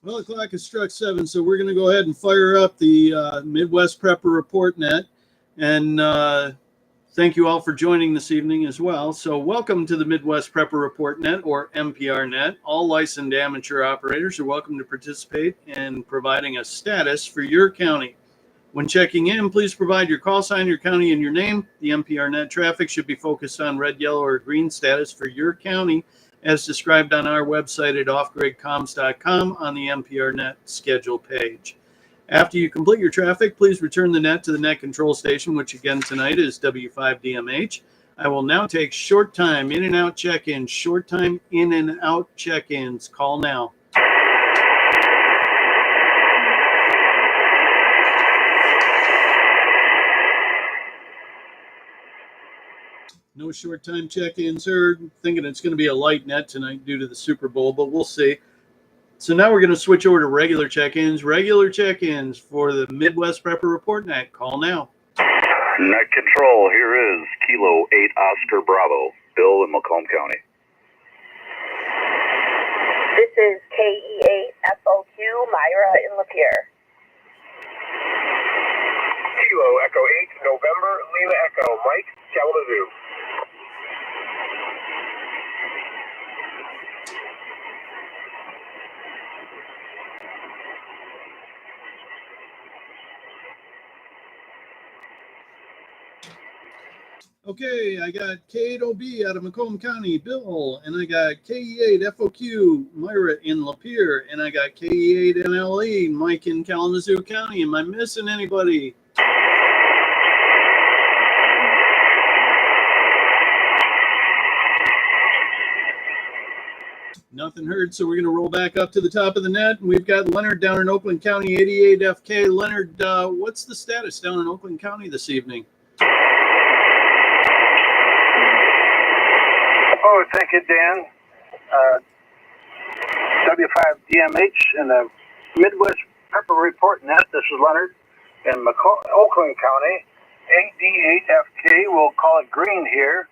Well, the clock has struck 7, so we're going to go ahead and fire up the Midwest Prepper Report Net. And thank you all for joining this evening as well. So welcome to the Midwest Prepper Report Net, or Mprnet. All licensed amateur operators are welcome to participate in providing a status for your county. When checking in, please provide your call sign, your county, and your name. The Mprnet traffic should be focused on red, yellow, or green status for your county, as described on our website at offgridcomms.com on the Mprnet schedule page. After you complete your traffic, please return the net to the net control station, which again tonight is W5DMH. I will now take short time in and out check-ins, short time in and out check-ins. Call now. No short time check-ins heard. Thinking it's going to be a light net tonight due to the Super Bowl, but we'll see. So now we're going to switch over to regular check-ins. Regular check-ins for the Midwest Prepper Report Net. Call now. Net control, here is Kilo 8 Oscar Bravo, Bill in Macomb County. This is KE8FOQ, Myra in Lapeer. Kilo Echo 8, November, Lima Echo, Mike, Kalamazoo. Okay, I got K8OB out of Macomb County, Bill, and I got KE8FOQ, Myra in Lapeer, and I got KE8NLE, Mike in Kalamazoo County. Am I missing anybody? Nothing heard, so we're going to roll back up to the top of the net. And we've got Leonard down in Oakland County, 88FK. Leonard, what's the status down in Oakland County this evening? Oh, thank you, Dan. W5DMH and the Midwest Prepper Report Net. This is Leonard in Oakland County. AD8FK, we'll call it green here.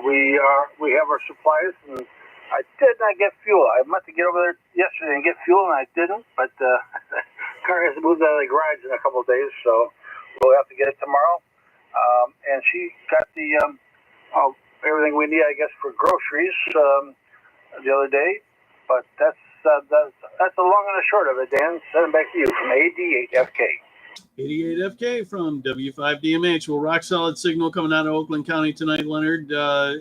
We have our supplies, and I did not get fuel. I meant to get over there yesterday and get fuel, and I didn't. But car has moved out of the garage in a couple of days, so we'll have to get it tomorrow. And she got the everything we need, I guess, for groceries the other day. But that's the long and the short of it, Dan. Send it back to you from AD8FK. 88FK from W5DMH. Well, rock solid signal coming out of Oakland County tonight, Leonard.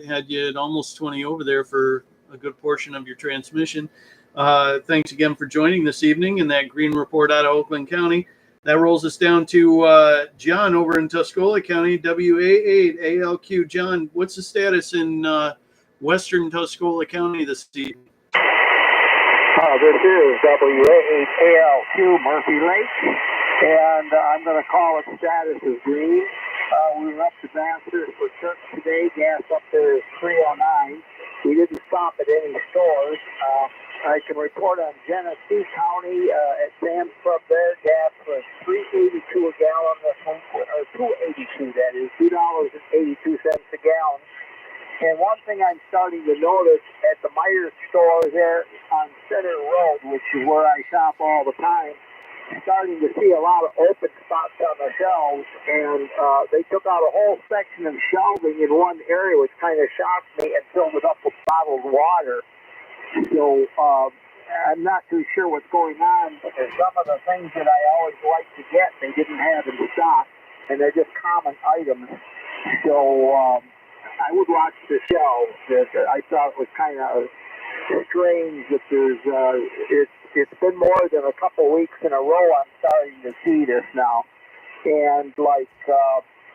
Had you at almost 20 over there for a good portion of your transmission. Thanks again for joining this evening in that green report out of Oakland County. That rolls us down to John over in Tuscola County, WA8ALQ. John, what's the status in western Tuscola County this evening? This is WA8ALQ, Murphy Lake, and I'm going to call it status as green. We were up to Vassar for church today. Gas up there is 309. We didn't stop at any stores. I can report on Genesee County at Sam's Club there. Gas was $3.82 a gallon, or $2.82, that is, $2.82 a gallon. And one thing I'm starting to notice at the Myers store there on Center Road, which is where I shop all the time, starting to see a lot of open spots on the shelves, and they took out a whole section of shelving in one area, which kind of shocked me, and filled it up with bottled water. So I'm not too sure what's going on, because some of the things that I always like to get, they didn't have in stock, and they're just common items. So I would watch the shelves. I thought it was kind of strange that there's it's been more than a couple weeks in a row I'm starting to see this now. And like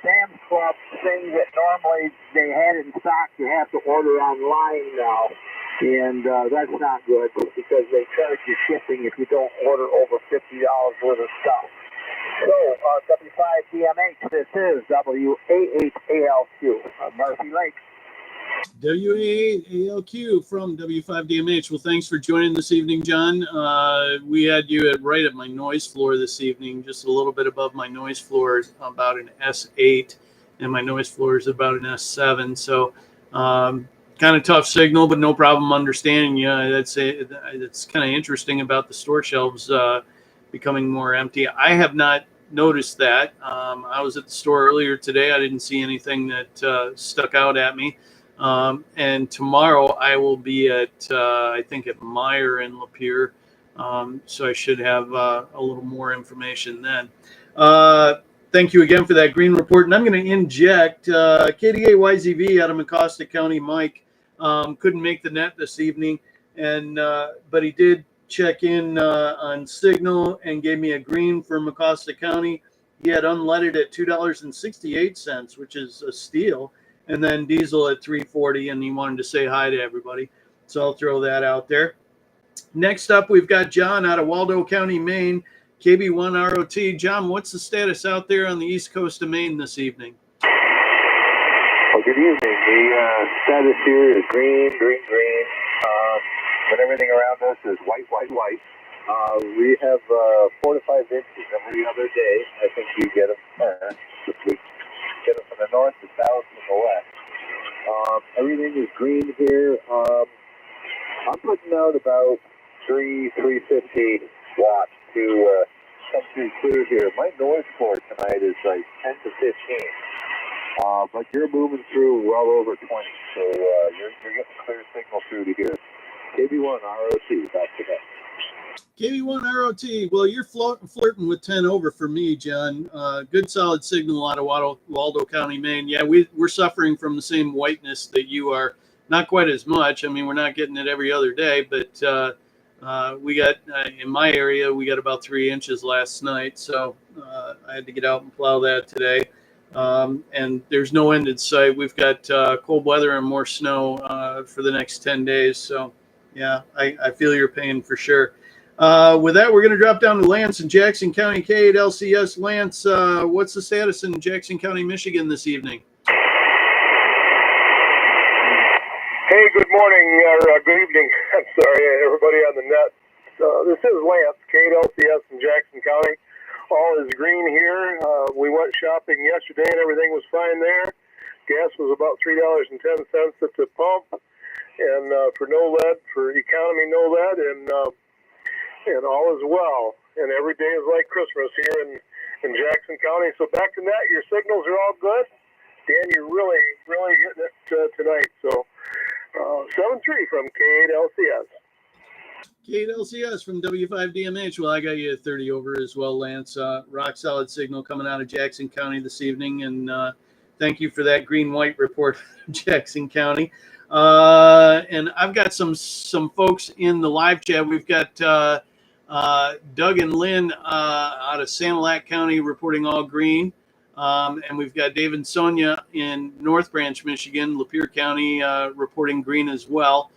Sam's Club things that normally they had in stock, you have to order online now. And that's not good because they charge you shipping if you don't order over $50 worth of stuff. So, W5DMH, this is WA8ALQ, Murphy Lake. WA8ALQ from W5DMH. Well, thanks for joining this evening, John. We had you right at my noise floor this evening, just a little bit above my noise floor, about an S8, and my noise floor is about an S7. So kind of tough signal, but no problem understanding you. That's kind of interesting about the store shelves becoming more empty. I have not noticed that. I was at the store earlier today. I didn't see anything that stuck out at me. And tomorrow I will be at, I think, at Meijer in Lapeer. So I should have a little more information then. Thank you again for that green report. And I'm going to inject KDA YZV out of Mecosta County. Mike couldn't make the net this evening, and but he did check in on Signal and gave me a green for Mecosta County. He had unleaded at $2.68, which is a steal, and then diesel at $3.40, and he wanted to say hi to everybody. So I'll throw that out there. Next up, we've got John out of Waldo County, Maine, KB1ROT. John, what's the status out there on the east coast of Maine this evening? Well, good evening. The status here is green, but everything around us is white. We have 4 to 5 inches every other day. I think you get them this week. Get them from the north, the south, and the west. Everything is green here. I'm putting out about 350 watts to come through clear here. My noise floor tonight is like 10 to 15. But you're moving through well over 20, so you're getting clear signal through to here. KB1ROT, back to that. KB1ROT, well, you're flirting with 10 over for me, John. Good solid signal out of Waldo County, Maine. Yeah, we're suffering from the same whiteness that you are. Not quite as much. I mean, we're not getting it every other day, but we got, in my area, we got about 3 inches last night. So I had to get out and plow that today. And there's no end in sight. We've got cold weather and more snow for the next 10 days. So, yeah, I feel your pain for sure. With that, we're going to drop down to Lance in Jackson County, K8LCS. Lance, what's the status in Jackson County, Michigan this evening? Hey, good morning, or good evening. I'm sorry, everybody on the net. This is Lance, K8LCS in Jackson County. All is green here. We went shopping yesterday and everything was fine there. Gas was about $3.10 at the pump, and for no lead, for economy no lead, and all is well. And every day is like Christmas here in Jackson County. So back to that, your signals are all good. Dan, you're really hitting it tonight. So 7-3 from K8LCS. K8LCS from W5DMH. Well, I got you at 30 over as well, Lance. Rock solid signal coming out of Jackson County this evening, and thank you for that green-white report, Jackson County. And I've got some folks in the live chat. We've got Doug and Lynn out of Sanilac County reporting all green. And we've got Dave and Sonia in North Branch, Michigan, Lapeer County, reporting green as well.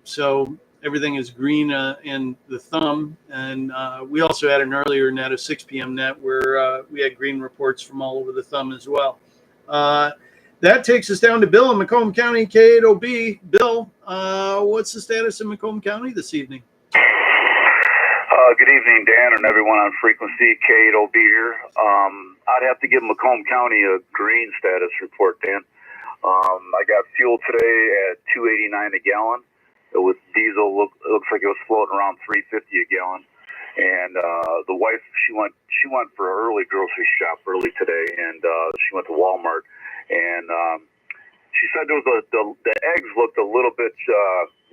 So everything is green in the thumb. And we also had an earlier net, a 6 p.m. net, where we had green reports from all over the thumb as well. That takes us down to Bill in Macomb County, K8OB. Bill, what's the status in Macomb County this evening? Good evening, Dan, and everyone on frequency. K8OB here. I'd have to give Macomb County a green status report, Dan. I got fuel today at $2.89 a gallon. With diesel, it looks like it was floating around $3.50 a gallon. And the wife, she went for an early grocery shop early today, and she went to Walmart, and she said there was the eggs looked a little bit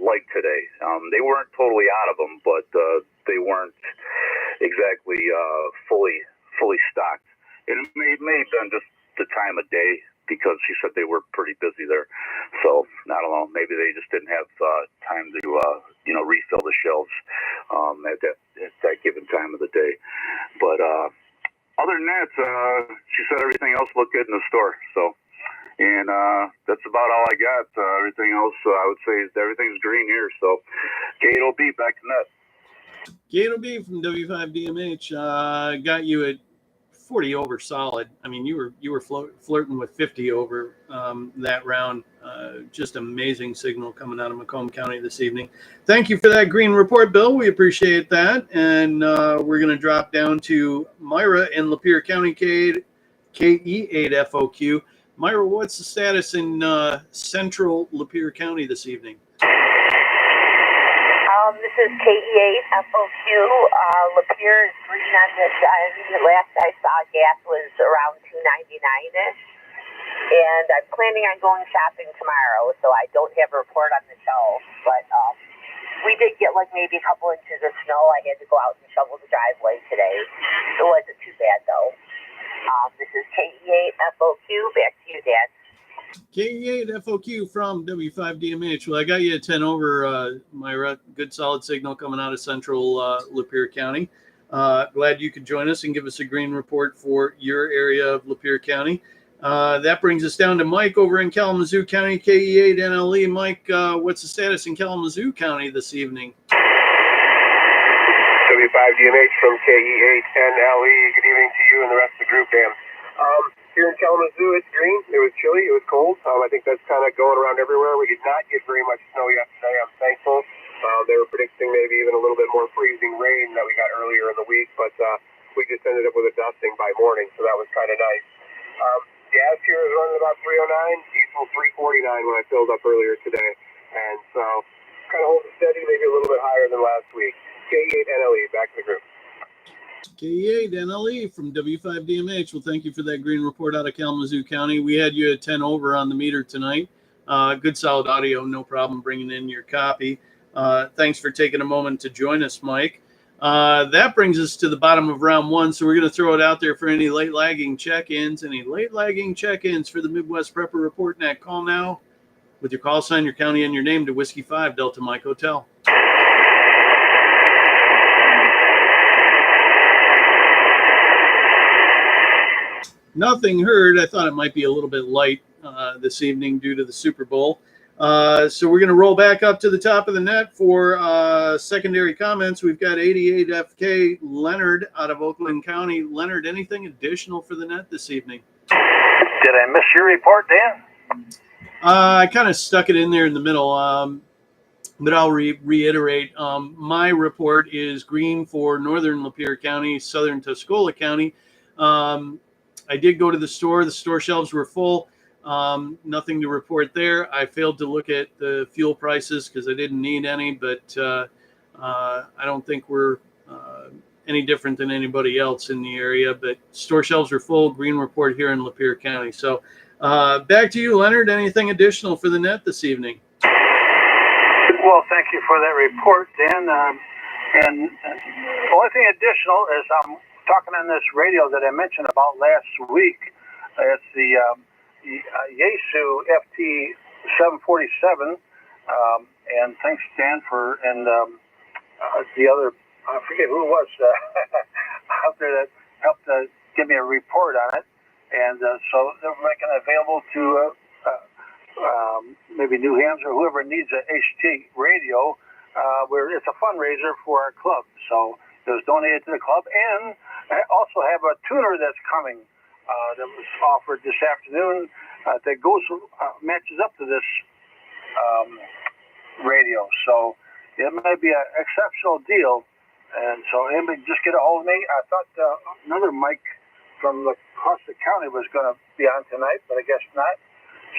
light today. They weren't totally out of them, but they weren't exactly fully stocked. And it may have been just the time of day, because she said they were pretty busy there. So I don't know, maybe they just didn't have time to refill the shelves at that given time of the day. But other than that, she said everything else looked good in the store. So, and that's about all I got. Everything else, I would say, everything's green here. So K8OB, back to net. K8OB from W5DMH got you at 40 over solid. I mean, you were flirting with 50 over that round. Just amazing signal coming out of Macomb County this evening. Thank you for that green report, Bill. We appreciate that. And we're going to drop down to Myra in Lapeer County, KE8FOQ. Myra, what's the status in central Lapeer County this evening? This is KE8FOQ. Lapeer is green on this. Last I saw, gas was around $2.99-ish. And I'm planning on going shopping tomorrow, so I don't have a report on the shelf. But we did get like maybe a couple inches of snow. I had to go out and shovel the driveway today. It wasn't too bad, though. This is KE8FOQ. Back to you, Dan. KE8FOQ from W5DMH. Well, I got you a 10 over, Myra. Good solid signal coming out of central Lapeer County. Glad you could join us and give us a green report for your area of Lapeer County. That brings us down to Mike over in Kalamazoo County, KE8NLE. Mike, what's the status in Kalamazoo County this evening? W5DMH from KE8NLE. Good evening to you and the rest of the group, Dan. Here in Kalamazoo, it's green. It was chilly. It was cold. I think that's kind of going around everywhere. We did not get very much snow yesterday. I'm thankful. They were predicting maybe even a little bit more freezing rain that we got earlier in the week, but we just ended up with a dusting by morning, so that was kind of nice. Gas here is running about 309, diesel 349 when I filled up earlier today, and so kind of holding steady, maybe a little bit higher than last week. K8NLE, back to the group. K8NLE from W5DMH. Well, thank you for that green report out of Kalamazoo County. We had you at 10 over on the meter tonight. Good solid audio, no problem bringing in your copy. Thanks for taking a moment to join us, Mike. That brings us to the bottom of round one, so we're going to throw it out there for any late lagging check-ins. Any late lagging check-ins for the Midwest Prepper Report Net. Call now with your call sign, your county, and your name to Whiskey 5 Delta Mike Hotel. Nothing heard. I thought it might be a little bit light this evening due to the Super Bowl. So we're going to roll back up to the top of the net for secondary comments. We've got 88FK Leonard out of Oakland County. Leonard, anything additional for the net this evening? Did I miss your report, Dan? I kind of stuck it in there in the middle, but I'll reiterate. My report is green for northern Lapeer County, southern Tuscola County. I did go to the store. The store shelves were full. Nothing to report there. I failed to look at the fuel prices because I didn't need any, but I don't think we're any different than anybody else in the area. But store shelves are full. Green report here in Lapeer County. So back to you, Leonard. Anything additional for the net this evening? Well, thank you for that report, Dan. And the only thing additional is I'm talking on this radio that I mentioned about last week. It's the Yaesu FT747, and thanks, Dan, for and the other, I forget who it was out there that helped give me a report on it, and so they're making it available to maybe New Hampshire or whoever needs an HT radio. Where it's a fundraiser for our club, so it was donated to the club, and I also have a tuner that's coming that was offered this afternoon that goes matches up to this radio. So it may be an exceptional deal, and so anybody just get a hold of me. I thought another Mike from across the county was going to be on tonight, but I guess not.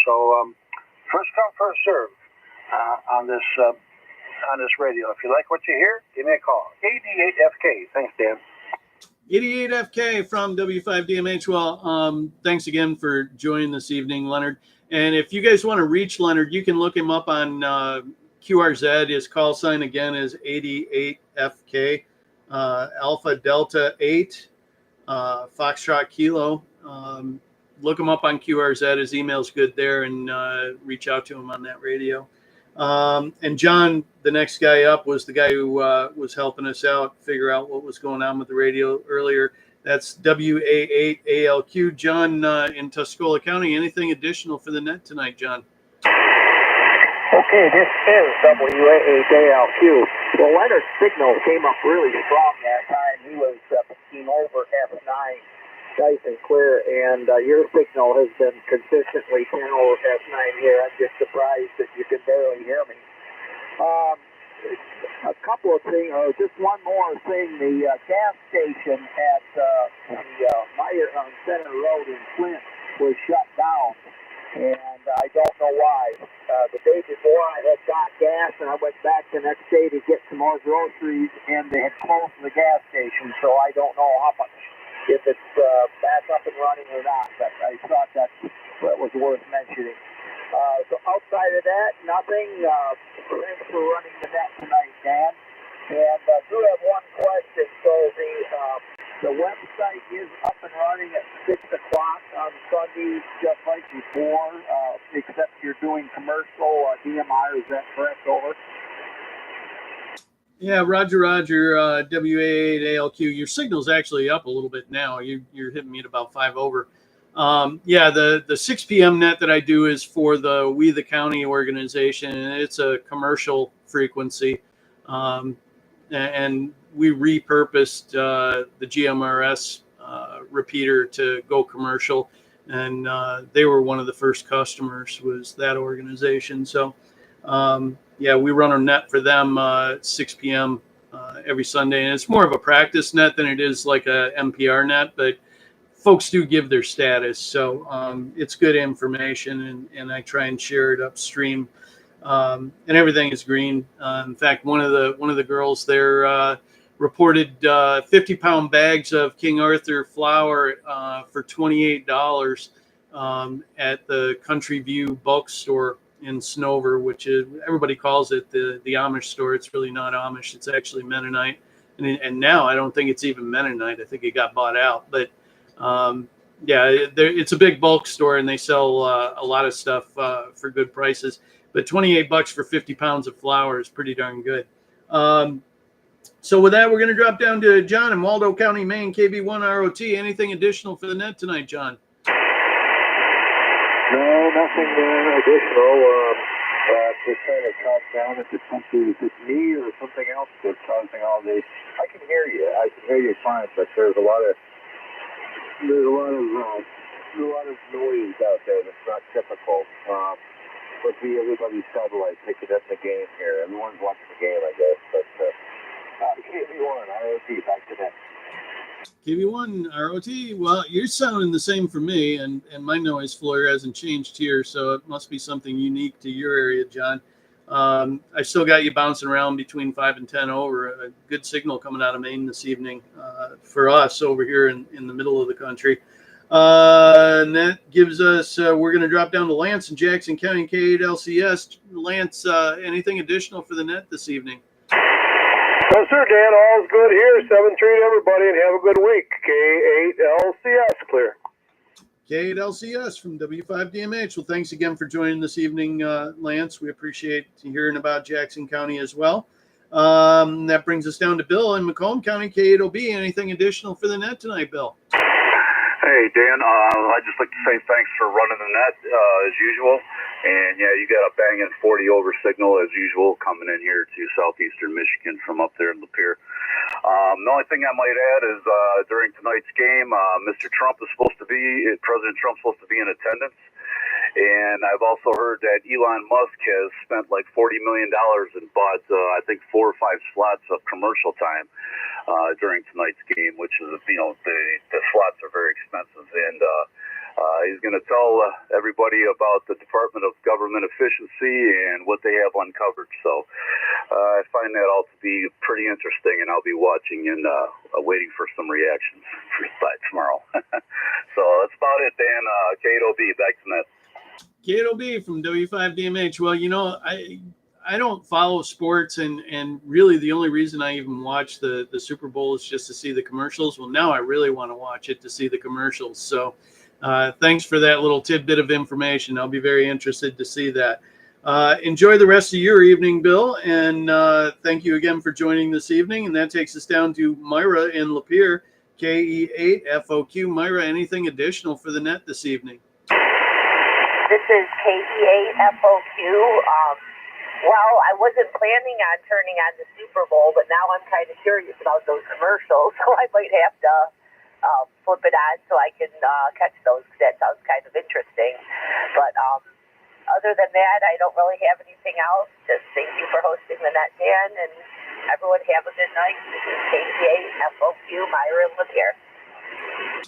So first come, first serve on this radio. If you like what you hear, give me a call. 88FK. Thanks, Dan. 88FK from W5DMH. Well, thanks again for joining this evening, Leonard. And if you guys want to reach Leonard, you can look him up on QRZ. His call sign again is 88FK, Alpha Delta 8, Foxtrot Kilo. Look him up on QRZ. His email's good there, and reach out to him on that radio. And John, the next guy up, was the guy who was helping us out, figure out what was going on with the radio earlier. That's WA8ALQ. John in Tuscola County. Anything additional for the net tonight, John? Okay, this is WA8ALQ. Well, Leonard's signal came up really strong that time. He was 15 over F9, nice and clear, and your signal has been consistently 10 over F9 here. I'm just surprised that you can barely hear me. A couple of things, just one more thing. The gas station at the Meyer on Center Road in Flint was shut down. groceries, and they had closed the gas station, so I don't know how much, if it's back up and running or not, but I thought that was worth mentioning. So outside of that, nothing. Thanks for running the net tonight, Dan. And I do have one question. So the website is up and running at 6 o'clock on Sunday, just like before, except you're doing commercial DMR. Is that correct? Over. Yeah, Roger, WA8ALQ. Your signal's actually up a little bit now. You're hitting me at about 5 over. Yeah, the 6 p.m. net that I do is for the We the County organization, and it's a commercial frequency. And we repurposed the GMRS repeater to go commercial, and they were one of the first customers, was that organization. So yeah, we run a net for them 6 p.m. Every Sunday, and it's more of a practice net than it is like a MPR net, but folks do give their status, so it's good information, and I try and share it upstream. And everything is green. In fact, one of the girls there reported 50-pound bags of King Arthur flour for $28 at the Country View bulk store in Snover, which is, everybody calls it the Amish store. It's really not Amish. It's actually Mennonite, and now I don't think it's even Mennonite. I think it got bought out, but yeah, it's a big bulk store, and they sell a lot of stuff for good prices. But $28 for 50 pounds of flour is pretty darn good. So with that, we're going to drop down to John in Waldo County, Maine, KB1 ROT. Anything additional for the net tonight, John? No, nothing additional. Just trying to talk down if it's me or something else that's causing all this. I can hear you. I can hear you fine, but there's a lot of noise out there that's not typical. Would be everybody's satellite picking up the game here. Everyone's watching the game, I guess. But KB1 ROT, back to that. KB1 ROT. Well, you're sounding the same for me, and my noise floor hasn't changed here, so it must be something unique to your area, John. I still got you bouncing around between 5 and 10 over. A good signal coming out of Maine this evening for us over here in the middle of the country. And that gives us, we're going to drop down to Lance in Jackson County, K8LCS. Lance, anything additional for the net this evening? No, sir, Dan. All's good here. 7-3 to everybody, and have a good week. K8LCS clear. K8LCS from W5DMH. Well, thanks again for joining this evening, Lance. We appreciate hearing about Jackson County as well. That brings us down to Bill in Macomb County, K8OB. Anything additional for the net tonight, Bill? Hey, Dan, I'd just like to say thanks for running the net as usual. And, yeah, you got a banging 40 over signal as usual coming in here to southeastern Michigan from up there in Lapeer. The only thing I might add is during tonight's game, President Trump's supposed to be in attendance. And I've also heard that Elon Musk has spent like $40 million and bought, I think, 4 or 5 slots of commercial time during tonight's game, which is, the slots are very expensive. And he's going to tell everybody about the Department of Government Efficiency and what they have uncovered. So I find that all to be pretty interesting, and I'll be watching and waiting for some reactions by tomorrow. So that's about it, Dan. K8OB, back to net. K8OB from W5DMH. Well, I don't follow sports, and really the only reason I even watch the Super Bowl is just to see the commercials. Well, now I really want to watch it to see the commercials. So thanks for that little tidbit of information. I'll be very interested to see that. Enjoy the rest of your evening, Bill, and thank you again for joining this evening. And that takes us down to Myra in Lapeer, KE8FOQ. Myra, anything additional for the net this evening? This is KE8FOQ. Well, I wasn't planning on turning on the Super Bowl, but now I'm kind of curious about those commercials, so I might have to flip it on so I can catch those. That sounds kind of interesting. But other than that, I don't really have anything else. Just thank you for hosting the net, Dan, and everyone have a good night. This is KE8FOQ, Myra Lapeer.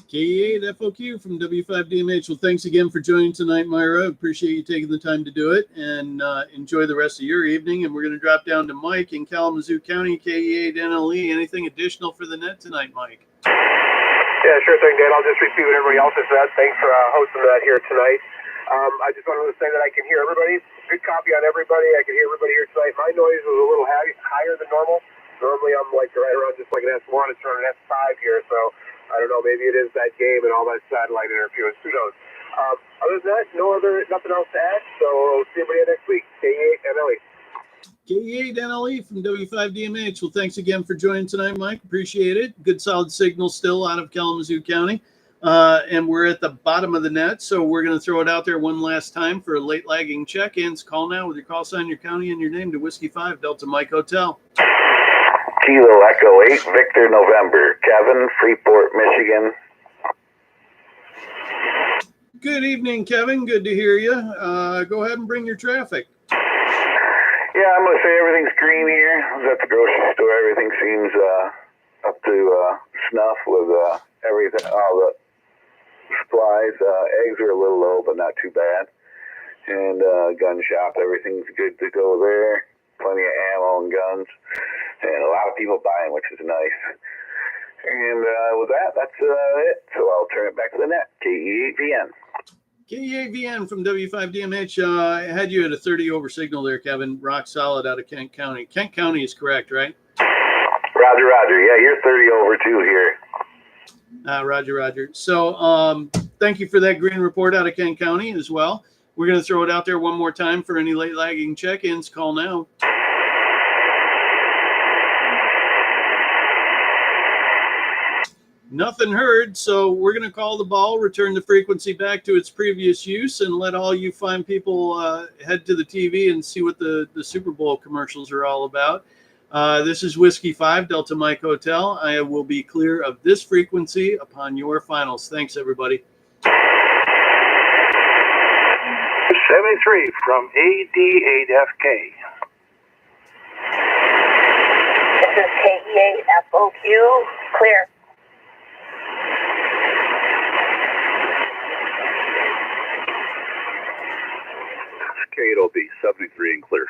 K8FOQ from W5DMH. Well, thanks again for joining tonight, Myra. Appreciate you taking the time to do it, and enjoy the rest of your evening. And we're going to drop down to Mike in Kalamazoo County, KE8NLE. Anything additional for the net tonight, Mike? Yeah, sure thing, Dan. I'll just repeat what everybody else has said. Thanks for hosting that here tonight. I just wanted to say that I can hear everybody. Good copy on everybody. I can hear everybody here tonight. My noise was a little higher than normal. Normally I'm like right around just like an S1. It's around an S5 here, so I don't know. Maybe it is that game and all that satellite interference. Who knows? Other than that, nothing else to add. So see everybody next week. K8NLE. K8NLE from W5DMH. Well, thanks again for joining tonight, Mike. Appreciate it. Good solid signal still out of Kalamazoo County. And we're at the bottom of the net, so we're going to throw it out there one last time for late lagging check-ins. Call now with your call sign, your county, and your name to Whiskey 5 Delta Mike Hotel. Kilo Echo 8, Victor November. Kevin, Freeport, Michigan. Good evening, Kevin. Good to hear you. Go ahead and bring your traffic. Yeah, I'm going to say everything's green here. I was at the grocery store. Everything seems up to snuff with everything, all the supplies. Eggs are a little low, but not too bad. And gun shop, everything's good to go there. Plenty of ammo and guns. And a lot of people buying, which is nice. And with that, that's it. So I'll turn it back to the net. KE8VN. KE8VN from W5DMH. I had you at a 30 over signal there, Kevin. Rock solid out of Kent County. Kent County is correct, right? Roger, roger. Yeah, you're 30 over too here. Roger, roger. So thank you for that green report out of Kent County as well. We're going to throw it out there one more time for any late lagging check-ins. Call now. Nothing heard, so we're going to call the ball, return the frequency back to its previous use, and let all you fine people head to the TV and see what the Super Bowl commercials are all about. This is Whiskey 5, Delta Mike Hotel. I will be clear of this frequency upon your finals. Thanks, everybody. 73 from AD8FK. This is KE8FOQ. Clear. K8OB, 73 and clear.